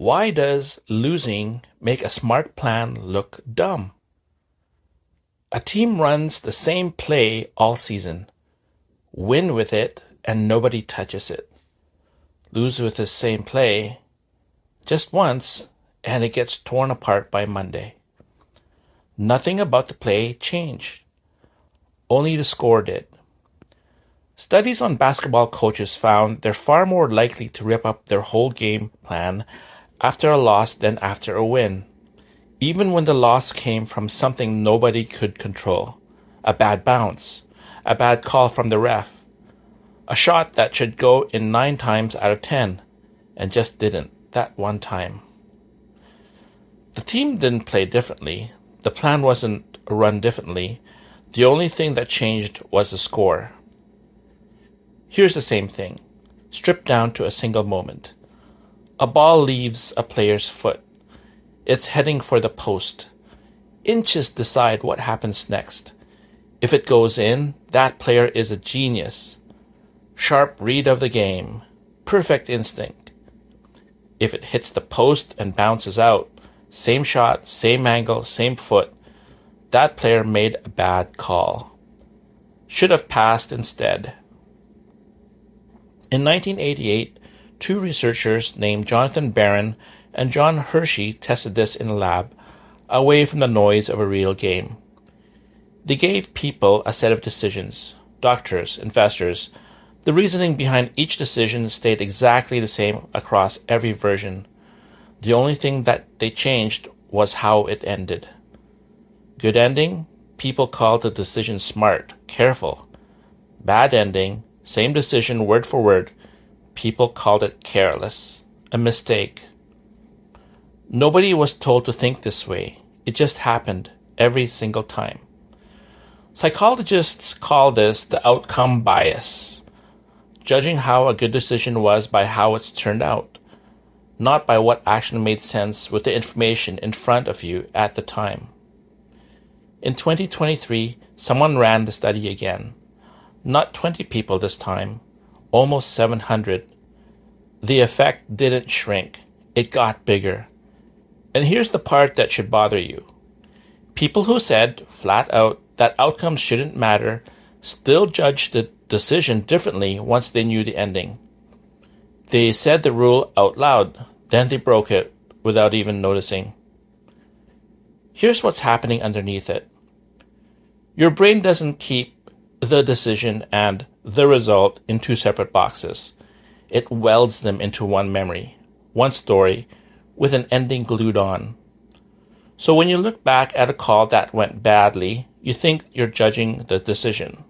Why does losing make a smart plan look dumb? A team runs the same play all season. Win with it and nobody touches it. Lose with the same play just once and it gets torn apart by Monday. Nothing about the play changed. Only the score did. Studies on basketball coaches found they're far more likely to rip up their whole game plan after a loss than after a win, even when the loss came from something nobody could control. A bad bounce, a bad call from the ref, a shot that should go in 9 times out of 10 and just didn't that one time. The team didn't play differently. The plan wasn't run differently. The only thing that changed was the score. Here's the same thing, stripped down to a single moment. A ball leaves a player's foot. It's heading for the post. Inches decide what happens next. If it goes in, that player is a genius. Sharp read of the game. Perfect instinct. If it hits the post and bounces out, same shot, same angle, same foot, that player made a bad call. Should have passed instead. In 1988, 2 researchers named Jonathan Barron and John Hershey tested this in a lab, away from the noise of a real game. They gave people a set of decisions, doctors, investors. The reasoning behind each decision stayed exactly the same across every version. The only thing that they changed was how it ended. Good ending, people called the decision smart, careful. Bad ending, same decision word for word, people called it careless, a mistake. Nobody was told to think this way. It just happened every single time. Psychologists call this the outcome bias, judging how a good decision was by how it's turned out, not by what action made sense with the information in front of you at the time. In 2023, someone ran the study again. Not 20 people this time, almost 700. The effect didn't shrink. It got bigger. And here's the part that should bother you. People who said, flat out, that outcomes shouldn't matter, still judged the decision differently once they knew the ending. They said the rule out loud, then they broke it without even noticing. Here's what's happening underneath it. Your brain doesn't keep the decision and the result in 2 separate boxes. It welds them into one memory, one story, with an ending glued on. So when you look back at a call that went badly, you think you're judging the decision.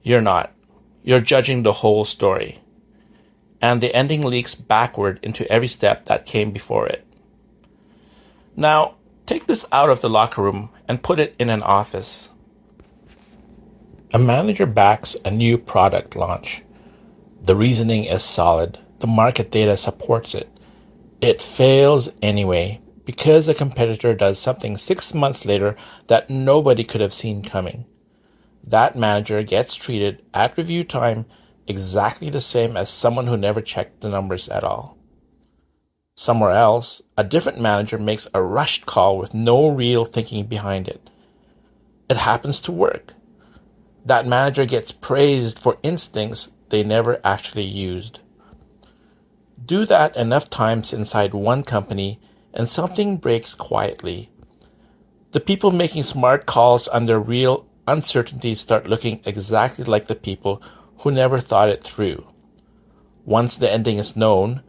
You're not. You're judging the whole story. And the ending leaks backward into every step that came before it. Now, take this out of the locker room and put it in an office. A manager backs a new product launch. The reasoning is solid. The market data supports it. It fails anyway because a competitor does something 6 months later that nobody could have seen coming. That manager gets treated at review time exactly the same as someone who never checked the numbers at all. Somewhere else, a different manager makes a rushed call with no real thinking behind it. It happens to work. That manager gets praised for instincts they never actually used. Do that enough times inside one company and something breaks quietly. The people making smart calls under real uncertainty start looking exactly like the people who never thought it through. Once the ending is known,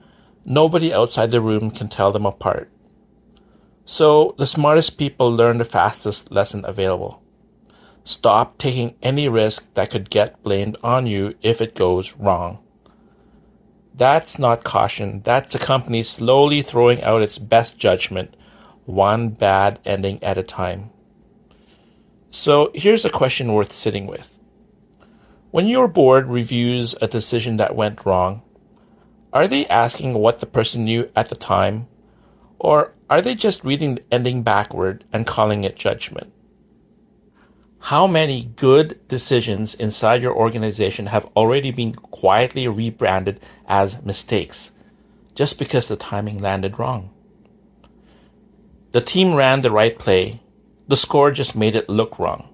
nobody outside the room can tell them apart. So the smartest people learn the fastest lesson available. Stop taking any risk that could get blamed on you if it goes wrong. That's not caution. That's a company slowly throwing out its best judgment, one bad ending at a time. So here's a question worth sitting with. When your board reviews a decision that went wrong, are they asking what the person knew at the time, or are they just reading the ending backward and calling it judgment? How many good decisions inside your organization have already been quietly rebranded as mistakes? just because the timing landed wrong. The team ran the right play. The score just made it look wrong.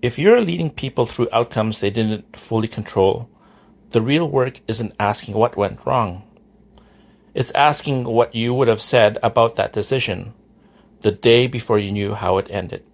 If you're leading people through outcomes they didn't fully control, the real work isn't asking what went wrong. It's asking what you would have said about that decision the day before you knew how it ended.